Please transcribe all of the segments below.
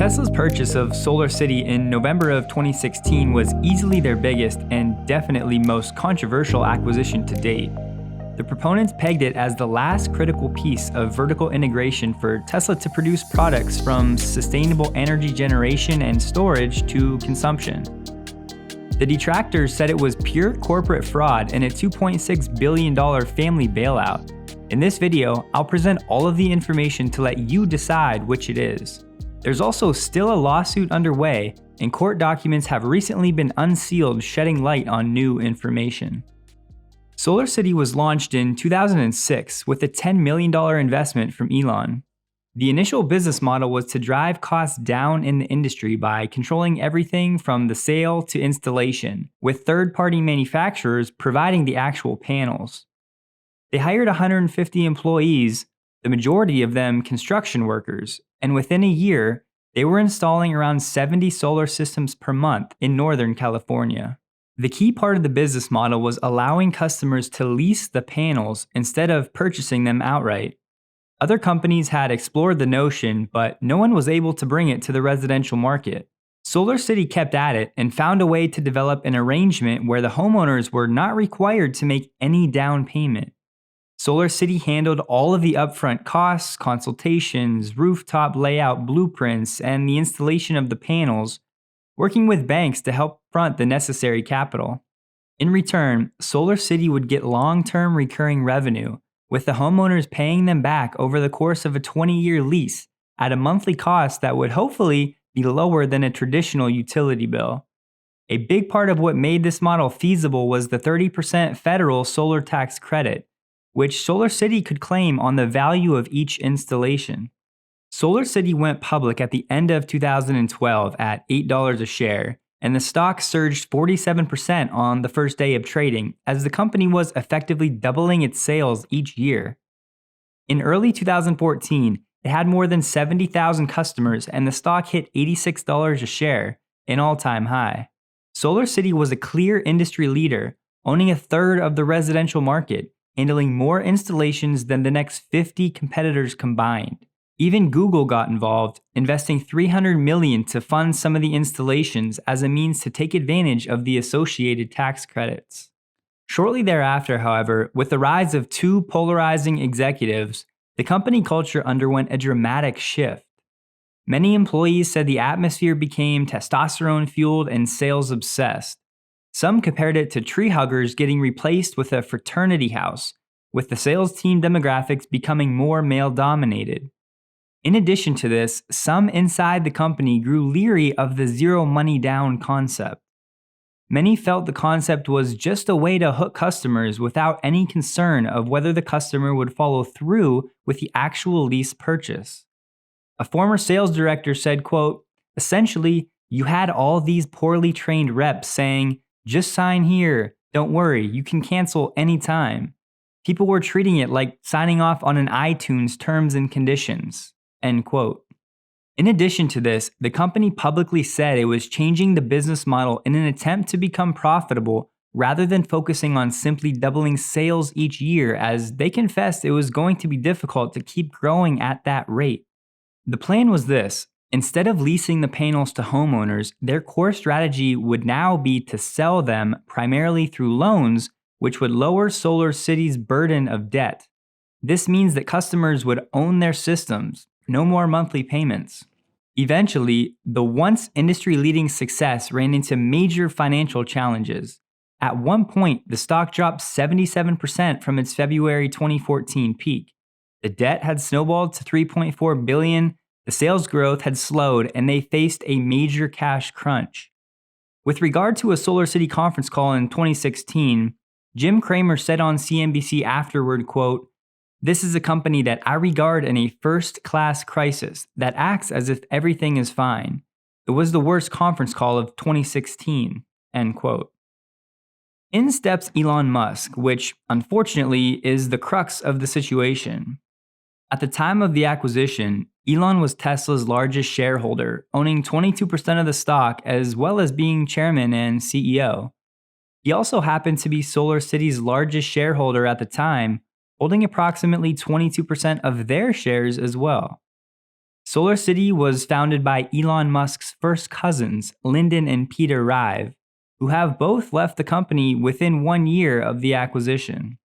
Tesla's purchase of Solar City in November of 2016 was easily their biggest and definitely most controversial acquisition to date. The proponents pegged it as the last critical piece of vertical integration for Tesla to produce products from sustainable energy generation and storage to consumption. The detractors said it was pure corporate fraud and a $2.6 billion family bailout. In this video, I'll present all of the information to let you decide which it is. There's also still a lawsuit underway, and court documents have recently been unsealed, shedding light on new information. Solar City was launched in 2006 with a $10 million investment from Elon. The initial business model was to drive costs down in the industry by controlling everything from the sale to installation, with third-party manufacturers providing the actual panels. They hired 150 employees, the majority of them construction workers, and within a year, they were installing around 70 solar systems per month in Northern California. The key part of the business model was allowing customers to lease the panels instead of purchasing them outright. Other companies had explored the notion, but no one was able to bring it to the residential market. Solar City kept at it and found a way to develop an arrangement where the homeowners were not required to make any down payment. Solar City handled all of the upfront costs, consultations, rooftop layout blueprints, and the installation of the panels, working with banks to help front the necessary capital. In return, Solar City would get long-term recurring revenue, with the homeowners paying them back over the course of a 20-year lease at a monthly cost that would hopefully be lower than a traditional utility bill. A big part of what made this model feasible was the 30% federal solar tax credit, which Solar City could claim on the value of each installation. Solar City went public at the end of 2012 at $8 a share, and the stock surged 47% on the first day of trading, as the company was effectively doubling its sales each year. In early 2014, it had more than 70,000 customers, and the stock hit $86 a share, an all-time high. Solar City was a clear industry leader, owning a third of the residential market, handling more installations than the next 50 competitors combined. Even Google got involved, investing $300 million to fund some of the installations as a means to take advantage of the associated tax credits. Shortly thereafter, however, with the rise of two polarizing executives, the company culture underwent a dramatic shift. Many employees said the atmosphere became testosterone-fueled and sales-obsessed. Some compared it to tree huggers getting replaced with a fraternity house, with the sales team demographics becoming more male-dominated. In addition to this, some inside the company grew leery of the zero money down concept. Many felt the concept was just a way to hook customers without any concern of whether the customer would follow through with the actual lease purchase. A former sales director said, quote, "Essentially, you had all these poorly trained reps saying, 'Just sign here, don't worry, you can cancel anytime.' People were treating it like signing off on an iTunes terms and conditions." End quote. In addition to this, the company publicly said it was changing the business model in an attempt to become profitable rather than focusing on simply doubling sales each year, as they confessed it was going to be difficult to keep growing at that rate. The plan was this. Instead of leasing the panels to homeowners, their core strategy would now be to sell them primarily through loans, which would lower Solar City's burden of debt. This means that customers would own their systems, no more monthly payments. Eventually, the once industry-leading success ran into major financial challenges. At one point, the stock dropped 77% from its February 2014 peak. The debt had snowballed to $3.4 billion. The sales growth had slowed, and they faced a major cash crunch. With regard to a Solar City conference call in 2016, Jim Cramer said on CNBC afterward, quote, "This is a company that I regard in a first-class crisis that acts as if everything is fine. It was the worst conference call of 2016, end quote. In steps Elon Musk, which unfortunately is the crux of the situation. At the time of the acquisition, Elon was Tesla's largest shareholder, owning 22% of the stock as well as being chairman and CEO. He also happened to be Solar City's largest shareholder at the time, holding approximately 22% of their shares as well. Solar City was founded by Elon Musk's first cousins, Lyndon and Peter Rive, who have both left the company within 1 year of the acquisition.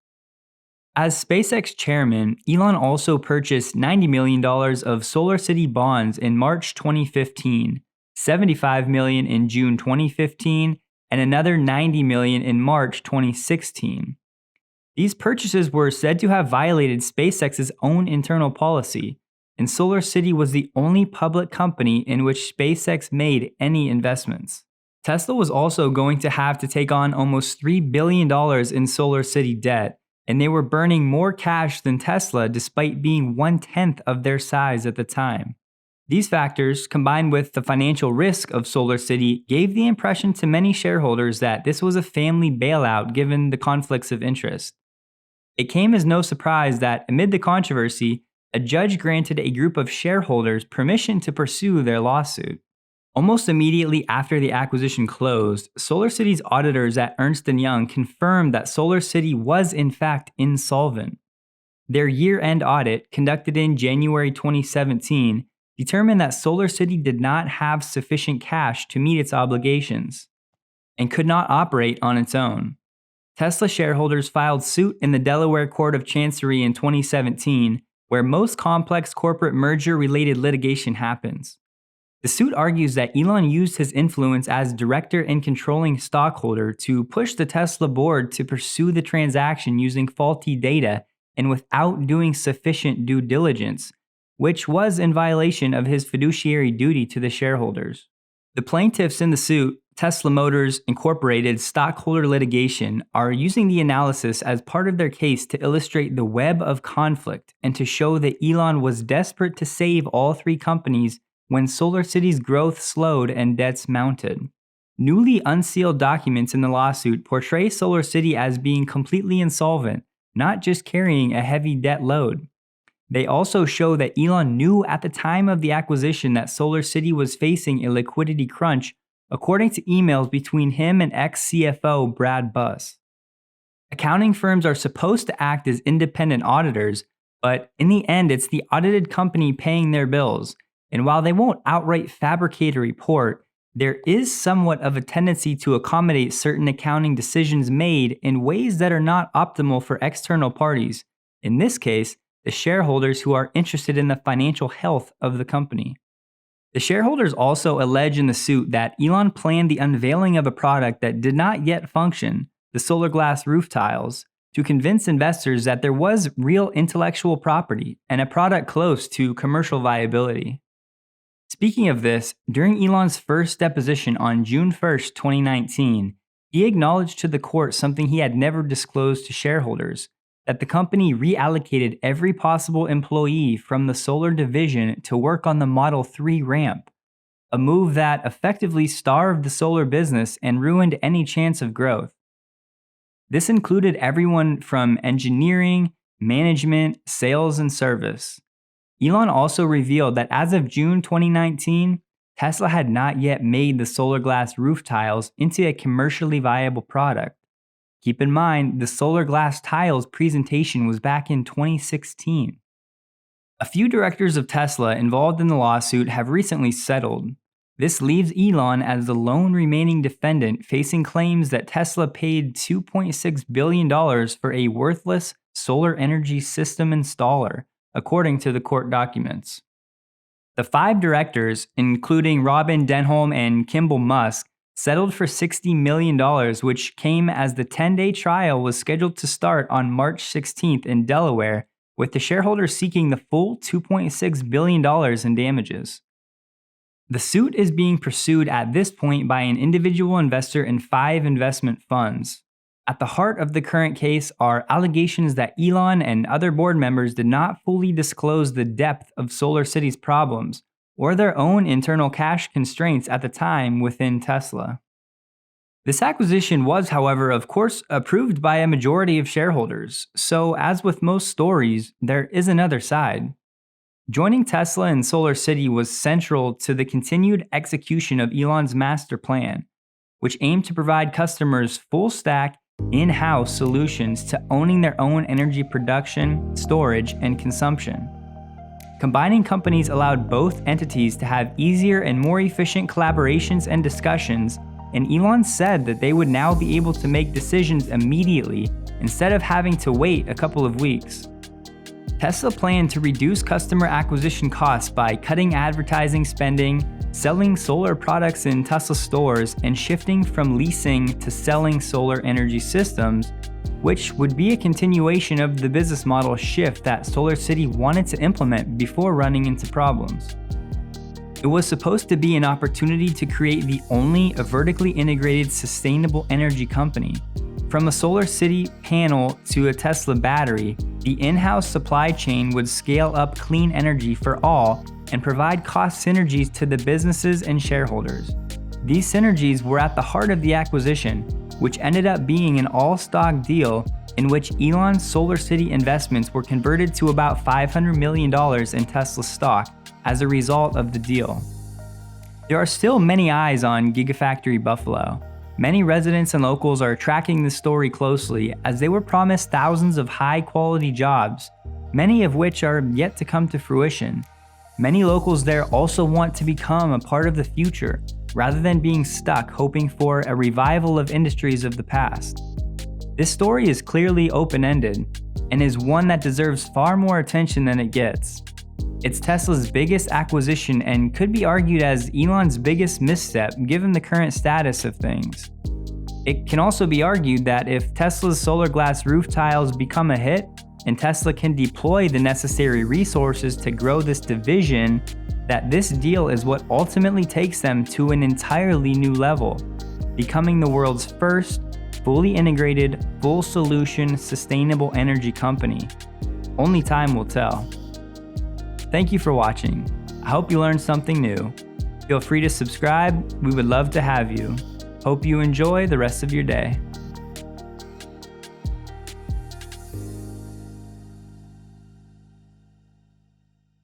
As SpaceX chairman, Elon also purchased $90 million of Solar City bonds in March 2015, $75 million in June 2015, and another $90 million in March 2016. These purchases were said to have violated SpaceX's own internal policy, and Solar City was the only public company in which SpaceX made any investments. Tesla was also going to have to take on almost $3 billion in Solar City debt, and they were burning more cash than Tesla despite being 1/10 of their size at the time. These factors, combined with the financial risk of Solar City, gave the impression to many shareholders that this was a family bailout given the conflicts of interest. It came as no surprise that, amid the controversy, a judge granted a group of shareholders permission to pursue their lawsuit. Almost immediately after the acquisition closed, Solar City's auditors at Ernst & Young confirmed that Solar City was in fact insolvent. Their year-end audit, conducted in January 2017, determined that Solar City did not have sufficient cash to meet its obligations and could not operate on its own. Tesla shareholders filed suit in the Delaware Court of Chancery in 2017, where most complex corporate merger-related litigation happens. The suit argues that Elon used his influence as director and controlling stockholder to push the Tesla board to pursue the transaction using faulty data and without doing sufficient due diligence, which was in violation of his fiduciary duty to the shareholders. The plaintiffs in the suit, Tesla Motors Incorporated stockholder litigation, are using the analysis as part of their case to illustrate the web of conflict and to show that Elon was desperate to save all three companies when Solar City's growth slowed and debts mounted. Newly unsealed documents in the lawsuit portray Solar City as being completely insolvent, not just carrying a heavy debt load. They also show that Elon knew at the time of the acquisition that Solar City was facing a liquidity crunch, according to emails between him and ex-CFO Brad Buss. Accounting firms are supposed to act as independent auditors, but in the end it's the audited company paying their bills. And while they won't outright fabricate a report, there is somewhat of a tendency to accommodate certain accounting decisions made in ways that are not optimal for external parties, in this case, the shareholders who are interested in the financial health of the company. The shareholders also allege in the suit that Elon planned the unveiling of a product that did not yet function, the solar glass roof tiles, to convince investors that there was real intellectual property and a product close to commercial viability. Speaking of this, during Elon's first deposition on June 1, 2019, he acknowledged to the court something he had never disclosed to shareholders, that the company reallocated every possible employee from the solar division to work on the Model 3 ramp, a move that effectively starved the solar business and ruined any chance of growth. This included everyone from engineering, management, sales, and service. Elon also revealed that as of June 2019, Tesla had not yet made the solar glass roof tiles into a commercially viable product. Keep in mind, the solar glass tiles presentation was back in 2016. A few directors of Tesla involved in the lawsuit have recently settled. This leaves Elon as the lone remaining defendant, facing claims that Tesla paid $2.6 billion for a worthless solar energy system installer, according to the court documents. The 5 directors, including Robin Denholm and Kimball Musk, settled for $60 million, which came as the 10-day trial was scheduled to start on March 16th in Delaware, with the shareholders seeking the full $2.6 billion in damages. The suit is being pursued at this point by an individual investor and 5 investment funds. At the heart of the current case are allegations that Elon and other board members did not fully disclose the depth of Solar City's problems or their own internal cash constraints at the time within Tesla. This acquisition was, however, of course, approved by a majority of shareholders, so as with most stories, there is another side. Joining Tesla and Solar City was central to the continued execution of Elon's master plan, which aimed to provide customers full-stack, in-house solutions to owning their own energy production, storage, and consumption. Combining companies allowed both entities to have easier and more efficient collaborations and discussions, and Elon said that they would now be able to make decisions immediately instead of having to wait a couple of weeks. Tesla planned to reduce customer acquisition costs by cutting advertising spending, selling solar products in Tesla stores, and shifting from leasing to selling solar energy systems, which would be a continuation of the business model shift that Solar City wanted to implement before running into problems. It was supposed to be an opportunity to create the only vertically integrated sustainable energy company. From a Solar City panel to a Tesla battery, the in-house supply chain would scale up clean energy for all and provide cost synergies to the businesses and shareholders. These synergies were at the heart of the acquisition, which ended up being an all-stock deal in which Elon's Solar City investments were converted to about $500 million in Tesla stock as a result of the deal. There are still many eyes on Gigafactory Buffalo. Many residents and locals are tracking this story closely as they were promised thousands of high-quality jobs, many of which are yet to come to fruition. Many locals there also want to become a part of the future, rather than being stuck hoping for a revival of industries of the past. This story is clearly open-ended, and is one that deserves far more attention than it gets. It's Tesla's biggest acquisition and could be argued as Elon's biggest misstep given the current status of things. It can also be argued that if Tesla's solar glass roof tiles become a hit, and Tesla can deploy the necessary resources to grow this division, that this deal is what ultimately takes them to an entirely new level, becoming the world's first fully integrated, full solution, sustainable energy company. Only time will tell. Thank you for watching. I hope you learned something new. Feel free to subscribe. We would love to have you. Hope you enjoy the rest of your day.